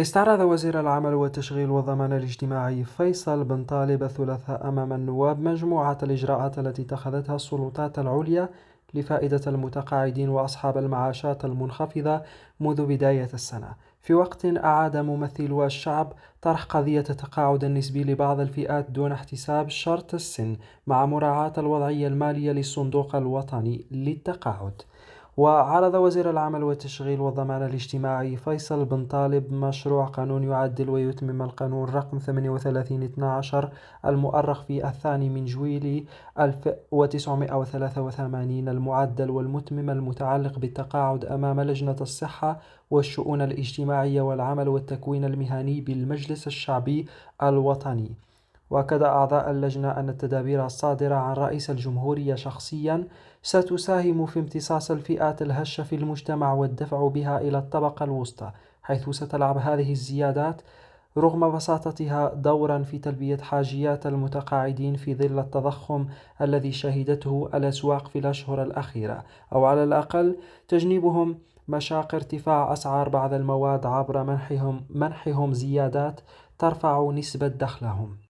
استعرض وزير العمل والتشغيل والضمان الاجتماعي فيصل بن طالب الثلاثاء أمام النواب مجموعة الإجراءات التي اتخذتها السلطات العليا لفائدة المتقاعدين وأصحاب المعاشات المنخفضة منذ بداية السنة، في وقت أعاد ممثلو الشعب طرح قضية التقاعد النسبي لبعض الفئات دون احتساب شرط السن، مع مراعاة الوضعية المالية للصندوق الوطني للتقاعد. وعرض وزير العمل والتشغيل والضمان الاجتماعي فيصل بن طالب مشروع قانون يعدل ويتمم القانون رقم 38/12 المؤرخ في 2 من جويلية 1983 المعدل والمتمم المتعلق بالتقاعد أمام لجنة الصحة والشؤون الاجتماعية والعمل والتكوين المهني بالمجلس الشعبي الوطني. وأكد أعضاء اللجنة أن التدابير الصادرة عن رئيس الجمهورية شخصيا ستساهم في امتصاص الفئات الهشة في المجتمع والدفع بها إلى الطبقة الوسطى، حيث ستلعب هذه الزيادات رغم بساطتها دورا في تلبية حاجيات المتقاعدين في ظل التضخم الذي شهدته الأسواق في الأشهر الأخيرة، أو على الأقل تجنيبهم مشاق ارتفاع أسعار بعض المواد عبر منحهم زيادات ترفع نسبة دخلهم.